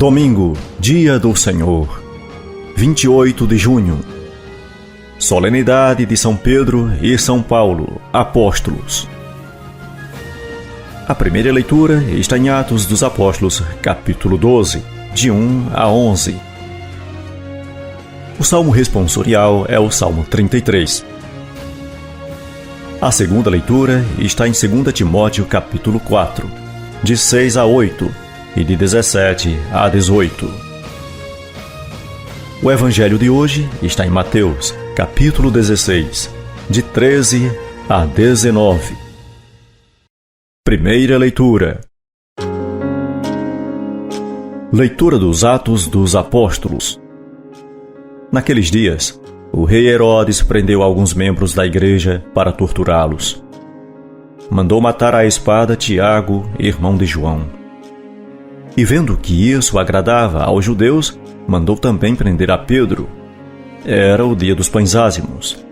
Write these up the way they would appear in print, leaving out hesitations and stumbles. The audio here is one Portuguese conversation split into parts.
Domingo, dia do Senhor, 28 de junho. Solenidade de São Pedro e São Paulo, apóstolos. A primeira leitura está em Atos dos Apóstolos, capítulo 12, de 1 a 11. O salmo responsorial é o Salmo 33. A segunda leitura está em 2 Timóteo, capítulo 4, de 6 a 8 e de 17 a 18. O evangelho de hoje está em Mateus, capítulo 16, de 13 a 19. Primeira leitura. Leitura dos Atos dos Apóstolos. Naqueles dias, o rei Herodes prendeu alguns membros da igreja para torturá-los. Mandou matar à espada Tiago, irmão de João. E vendo que isso agradava aos judeus, mandou também prender a Pedro. Era o dia dos pães ázimos.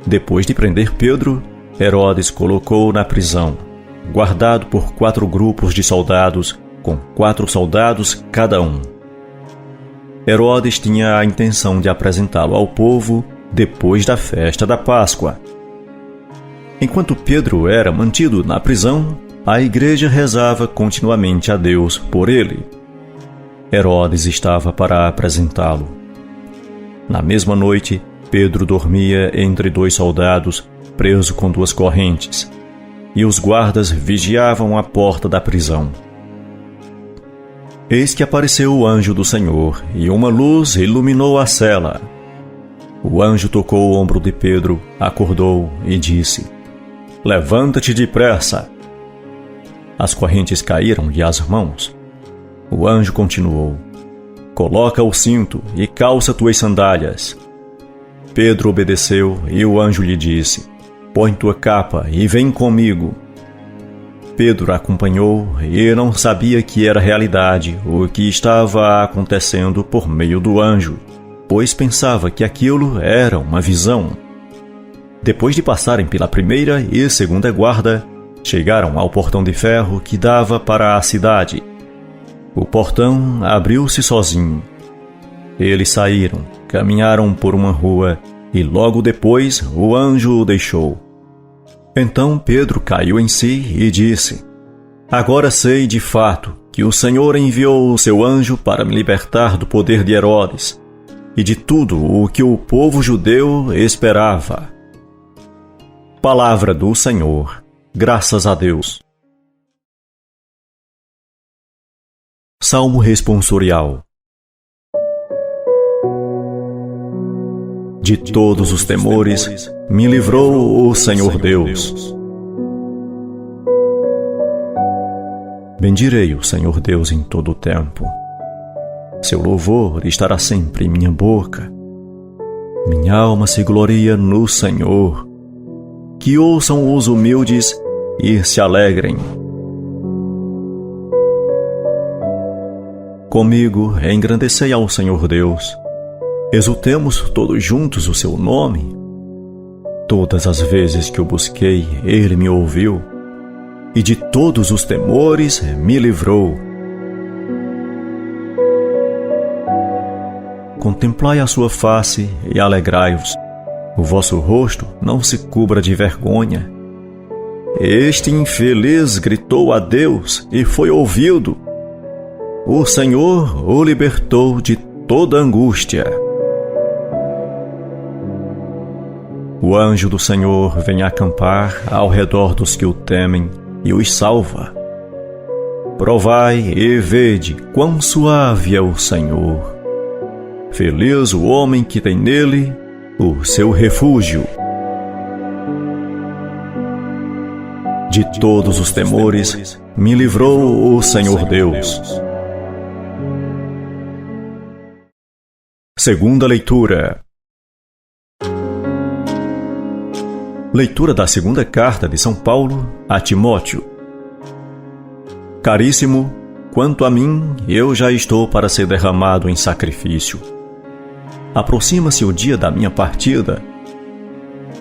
Depois de prender Pedro, Herodes colocou-o na prisão, guardado por 4 grupos de soldados, com 4 soldados cada um. Herodes tinha a intenção de apresentá-lo ao povo depois da festa da Páscoa. Enquanto Pedro era mantido na prisão, a igreja rezava continuamente a Deus por ele. Herodes estava para apresentá-lo. Na mesma noite, Pedro dormia entre 2 soldados, preso com 2 correntes, e os guardas vigiavam a porta da prisão. Eis que apareceu o anjo do Senhor, e uma luz iluminou a cela. O anjo tocou o ombro de Pedro, acordou e disse: "Levanta-te depressa." As correntes caíram-lhe às mãos. O anjo continuou: "Coloca o cinto e calça tuas sandálias." Pedro obedeceu e o anjo lhe disse: "Põe tua capa e vem comigo." Pedro acompanhou e não sabia que era realidade o que estava acontecendo por meio do anjo, pois pensava que aquilo era uma visão. Depois de passarem pela primeira e segunda guarda, chegaram ao portão de ferro que dava para a cidade. O portão abriu-se sozinho. Eles saíram, caminharam por uma rua e logo depois o anjo o deixou. Então Pedro caiu em si e disse: "Agora sei de fato que o Senhor enviou o seu anjo para me libertar do poder de Herodes e de tudo o que o povo judeu esperava." Palavra do Senhor. Graças a Deus. Salmo responsorial. De todos os temores, me livrou o Senhor Deus. Bendirei o Senhor Deus em todo o tempo. Seu louvor estará sempre em minha boca. Minha alma se gloria no Senhor. Que ouçam os humildes e se alegrem. Comigo engrandecei ao Senhor Deus. Exultemos todos juntos o seu nome. Todas as vezes que o busquei, ele me ouviu, e de todos os temores me livrou. Contemplai a sua face e alegrai-vos. O vosso rosto não se cubra de vergonha. Este infeliz gritou a Deus e foi ouvido. O Senhor o libertou de toda angústia. O anjo do Senhor vem acampar ao redor dos que o temem e os salva. Provai e vede quão suave é o Senhor. Feliz o homem que tem nele o seu refúgio. De todos os temores, me livrou o Senhor Deus. Segunda leitura. Leitura da segunda carta de São Paulo a Timóteo. Caríssimo, quanto a mim, eu já estou para ser derramado em sacrifício. Aproxima-se o dia da minha partida.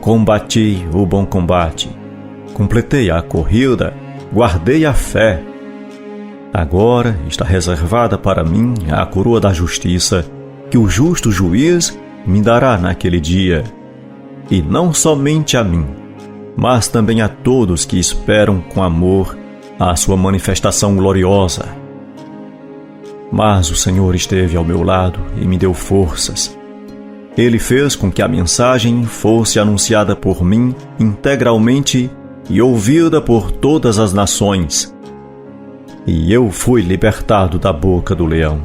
Combati o bom combate, completei a corrida, guardei a fé. Agora está reservada para mim a coroa da justiça, que o justo juiz me dará naquele dia. E não somente a mim, mas também a todos que esperam com amor a sua manifestação gloriosa. Mas o Senhor esteve ao meu lado e me deu forças. Ele fez com que a mensagem fosse anunciada por mim integralmente e ouvida por todas as nações. E eu fui libertado da boca do leão.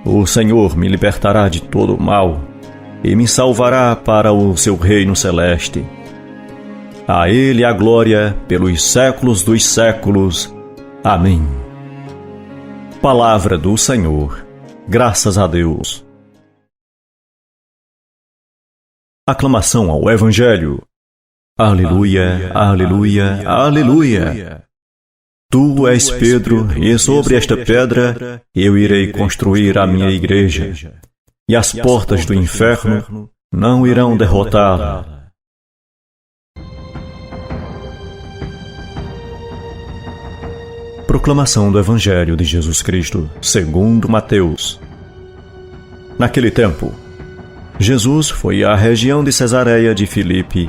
O Senhor me libertará de todo o mal e me salvará para o seu reino celeste. A Ele a glória pelos séculos dos séculos. Amém. Palavra do Senhor. Graças a Deus. Aclamação ao Evangelho. Aleluia, aleluia, aleluia. Tu és Pedro, e sobre esta pedra eu irei construir a minha igreja, e as portas do inferno não irão derrotá-la. Proclamação do Evangelho de Jesus Cristo, segundo Mateus. Naquele tempo, Jesus foi à região de Cesareia de Filipe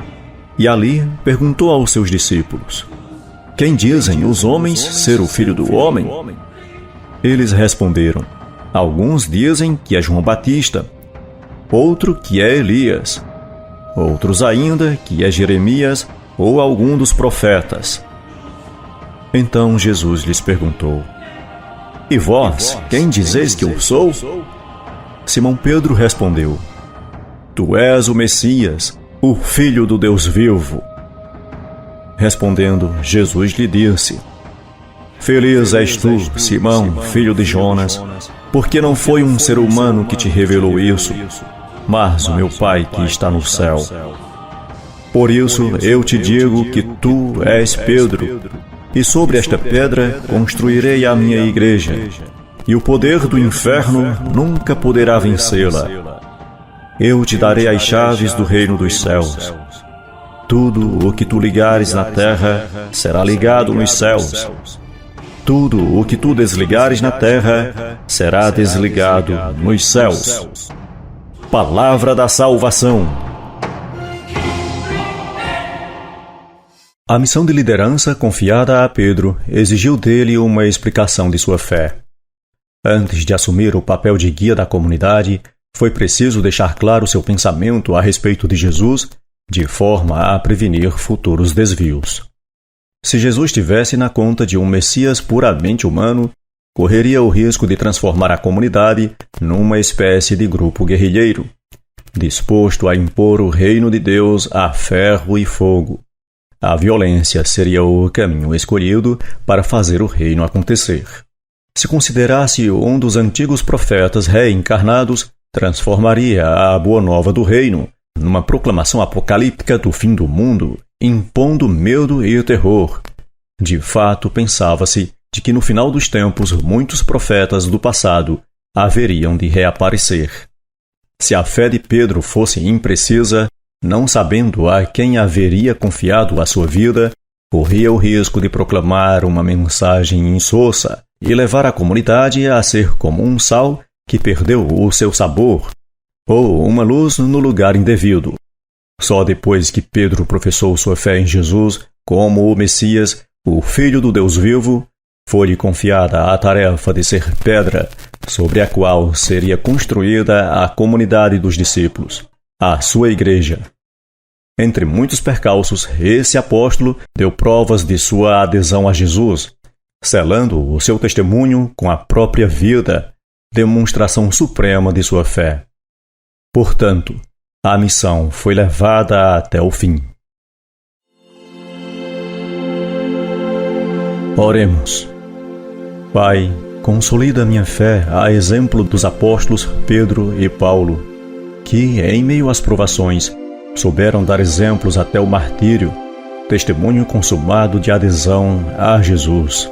e ali perguntou aos seus discípulos: Quem dizem os homens ser o Filho do Homem? Eles responderam: Alguns dizem que é João Batista, outro que é Elias, outros ainda que é Jeremias ou algum dos profetas. Então Jesus lhes perguntou: E vós, quem dizeis que eu sou? Simão Pedro respondeu: Tu és o Messias, o Filho do Deus vivo. Respondendo, Jesus lhe disse: Feliz és tu, Simão, filho de Jonas, porque não foi um ser humano que te revelou isso, mas o meu Pai que está no céu. Por isso eu te digo que tu és Pedro, e sobre esta pedra construirei a minha igreja, e o poder do inferno nunca poderá vencê-la. Eu te darei as chaves do reino dos céus. Tudo o que tu ligares na terra será ligado nos céus. Tudo o que tu desligares na terra será desligado nos céus. Palavra da salvação. A missão de liderança confiada a Pedro exigiu dele uma explicação de sua fé. Antes de assumir o papel de guia da comunidade, foi preciso deixar claro seu pensamento a respeito de Jesus, de forma a prevenir futuros desvios. Se Jesus estivesse na conta de um Messias puramente humano, correria o risco de transformar a comunidade numa espécie de grupo guerrilheiro, disposto a impor o reino de Deus a ferro e fogo. A violência seria o caminho escolhido para fazer o reino acontecer. Se considerasse um dos antigos profetas reencarnados, transformaria a boa nova do reino numa proclamação apocalíptica do fim do mundo, impondo medo e terror. De fato, pensava-se de que no final dos tempos muitos profetas do passado haveriam de reaparecer. Se a fé de Pedro fosse imprecisa, não sabendo a quem haveria confiado a sua vida, corria o risco de proclamar uma mensagem insossa e levar a comunidade a ser como um sal que perdeu o seu sabor, ou uma luz no lugar indevido. Só depois que Pedro professou sua fé em Jesus como o Messias, o Filho do Deus vivo, foi-lhe confiada a tarefa de ser pedra sobre a qual seria construída a comunidade dos discípulos, a sua igreja. Entre muitos percalços, esse apóstolo deu provas de sua adesão a Jesus, selando o seu testemunho com a própria vida, demonstração suprema de sua fé. Portanto, a missão foi levada até o fim. Oremos. Pai, consolida minha fé a exemplo dos apóstolos Pedro e Paulo, que, em meio às provações, souberam dar exemplos até o martírio, testemunho consumado de adesão a Jesus.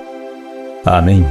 Amém.